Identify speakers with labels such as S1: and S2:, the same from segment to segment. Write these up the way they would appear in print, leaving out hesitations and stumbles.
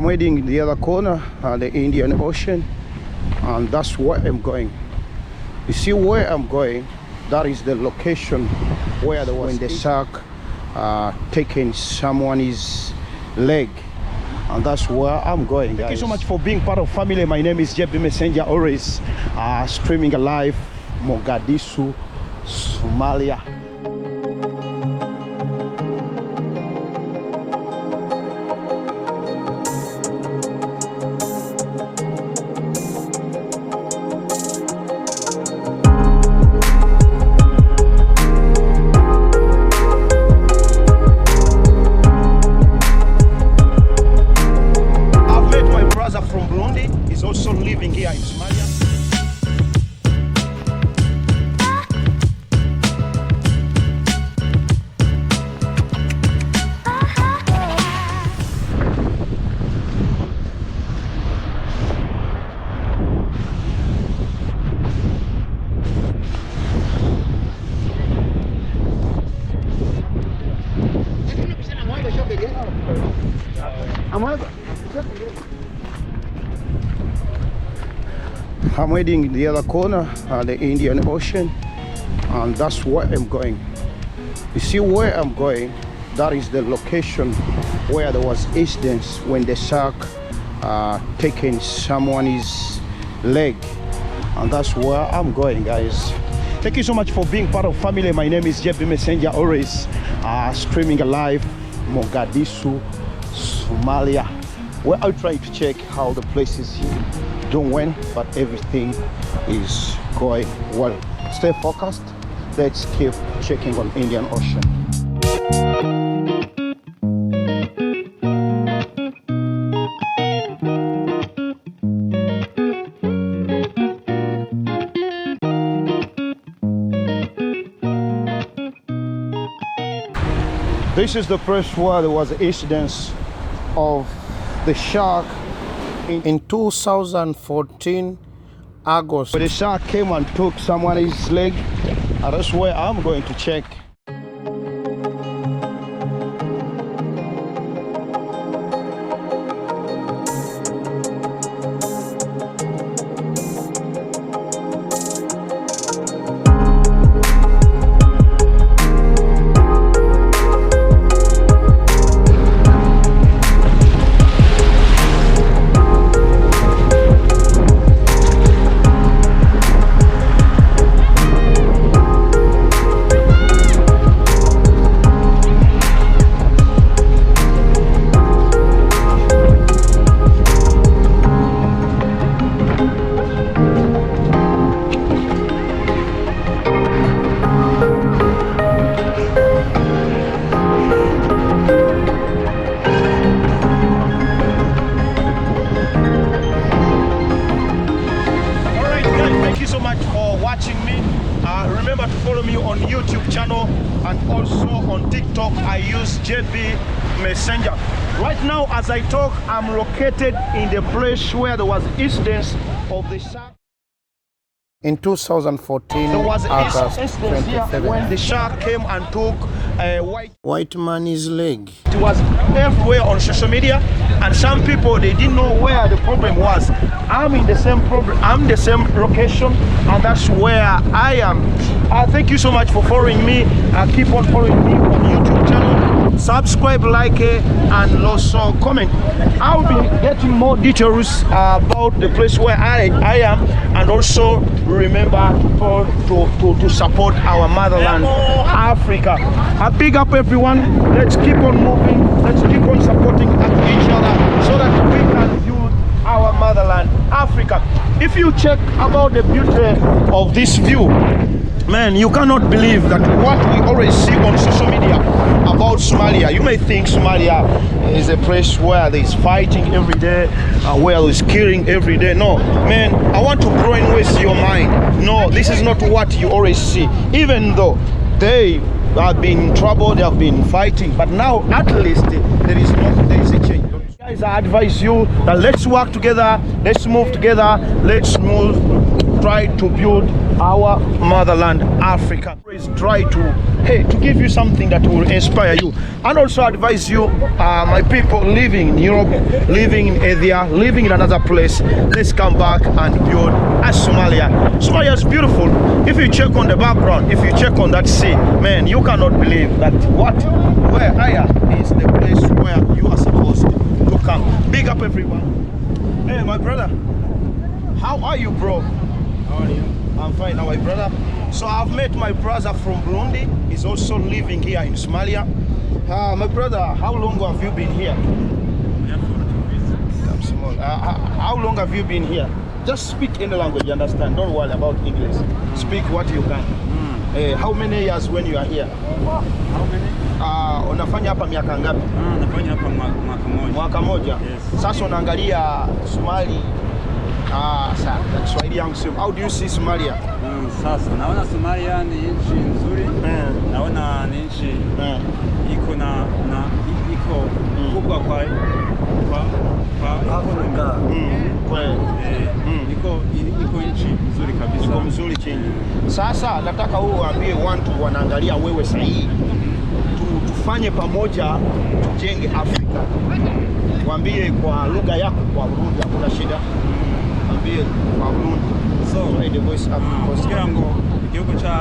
S1: I'm heading in the other corner, the Indian Ocean, and that's where I'm going. You see where I'm going? That is the location where there was the shark taking someone's leg, and that's where I'm going, guys. Thank you so much for being part of family. My name is JB Messenger, always streaming live, Mogadishu, Somalia. Also living here in Somalia. I'm heading in the other corner, the Indian Ocean, and that's where I'm going. You see where I'm going? That is the location where there was incidents when the shark taking someone's leg, and that's where I'm going, guys. Thank you so much for being part of family. My name is JB Messenger, always streaming live, Mogadishu, Somalia, where I try to check how the place is here. Don't win, but everything is going well. Stay focused. Let's keep checking on Indian Ocean. This is the place where there was incidents of the shark in 2014 August. The shark came and took someone's leg, and that's where I'm going to check. Remember to follow me on YouTube channel and also on TikTok. I use JB Messenger. Right now, as I talk, I'm located in the place where there was incidents of the shark. In 2014, there was incidents here when the shark came and took a white man's leg. It was everywhere on social media, and some people, they didn't know where the problem was. I'm in the same problem. I'm the same location, and that's where I am. Thank you so much for following me. Keep on following me on YouTube channel. Subscribe, like, and also comment. I'll be getting more details about the place where I am, and also remember to support our motherland, Africa. Big up everyone. Let's keep on moving. Let's keep on supporting each other so that we can build our motherland, Africa. If you check about the beauty of this view, man, you cannot believe that what we always see on social media about Somalia. You may think Somalia is a place where there's fighting every day, where there's killing every day. No, man, I want to brainwash your mind. No, this is not what you always see. Even though they have been in trouble, they have been fighting, but now at least there is a change. Guys, I advise you that let's work together, let's move together, let's move try to build our motherland, Africa. Always try to give you something that will inspire you, and also advise you, my people living in Europe, living in Asia, living in another place. Let's come back and build a Somalia. Somalia is beautiful. If you check on the background, if you check on that sea, man, you cannot believe that where I am is the place where you are supposed to come. Big up everyone. Hey, my brother, how are you, bro?
S2: How are you?
S1: I'm fine. How are you, brother? So I've met my brother from Burundi. He's also living here in Somalia. My brother, how long have you been here? I'm small. How long have you been here? Just speak any language you understand. Don't worry about English. Speak what you can. How many years when you are here?
S2: How many?
S1: Unafanya hapa miaka ngapi?
S2: Nafanya hapa mwaka moja.
S1: Mwaka moja?
S2: Yes.
S1: Sasa unaangalia Somali. Sasa Kiswahili yangu sio. How do you see Somalia?
S2: Sasa naona Somalia ni nchi nzuri. Naona ni nchi iko iko kubwa kwa Afrika. Iko nchi nzuri kabisa.
S1: Iko mzuri chini. Sasa nataka uambie watu wanaangalia wewe sahihi. Tufanye pamoja tujenge Afrika. Waambie kwa lugha yako kwa Burundi hakuna shida. Waambie kwa Burundi. So the voice of
S2: kugira ngo igihugu cha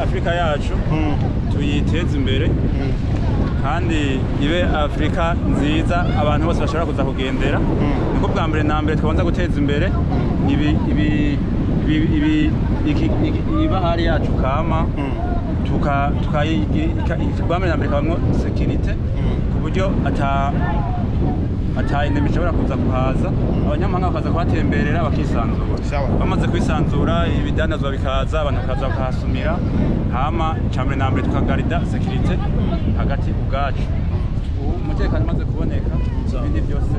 S2: Afrika yacu tuyiteze imbere kandi ibe Afrika nziza abantu bose bashobora kuza kugendera. Niko bwa mbere na mbere twabanza guteza imbere ibahari yacu kama tukayibamwe na mbere kabamwo security ku buryo indemi ishobora kuza kuhaza, abanyamahanga bakaza kuhatemberera bakisanzura. Bamaze kwisanzura ibidandazwa bikaza, abantu bakaza bakahasumira, hama icambere na mbere tukagarida security hagati ubwacu. Umutekano umaze kuboneka ibindi byose.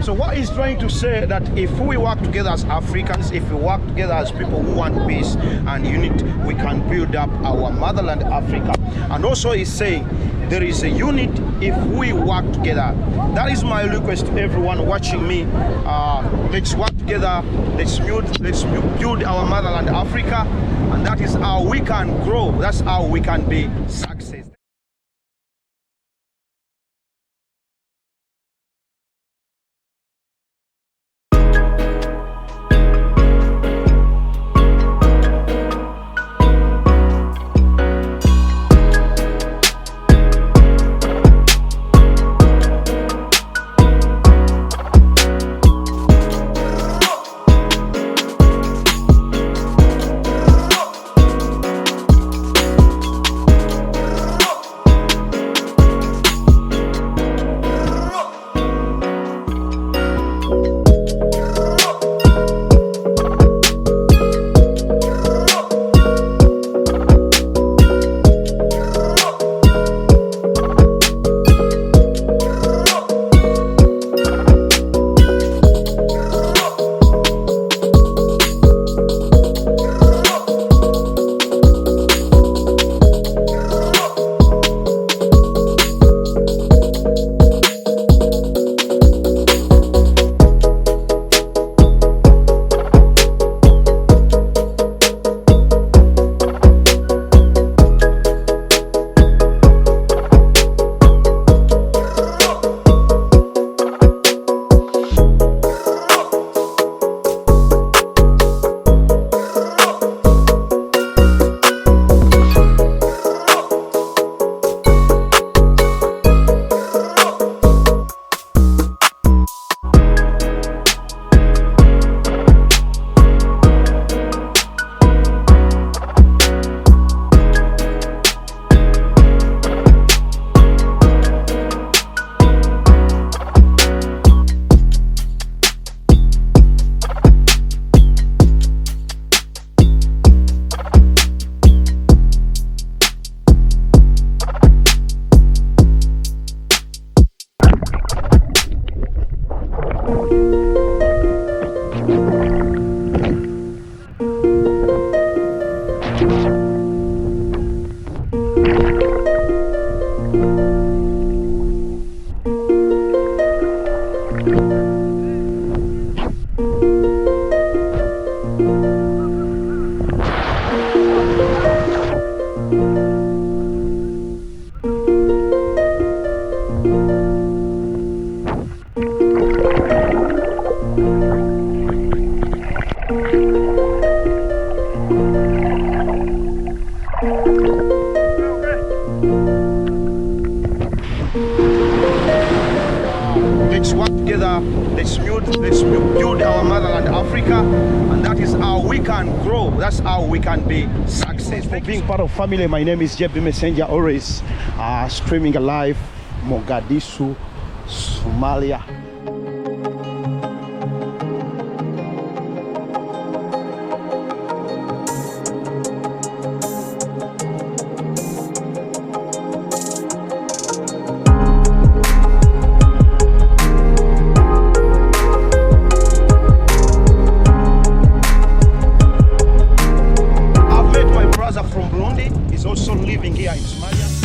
S1: So what he's trying to say that if we work together as Africans, if we work together as people who want peace and unity, we can build up our motherland, Africa. And also he's saying there is a unit if we work together. That is my request to everyone watching me. Let's work together, let's build our motherland, Africa, and that is how we can grow. That's how we can be success. Let's work together, let's build our motherland Africa, and that is how we can grow, that's how we can be successful. For being part of family, my name is JB Messenger, always streaming live, Mogadishu, Somalia. From Burundi, is also living here in Somalia.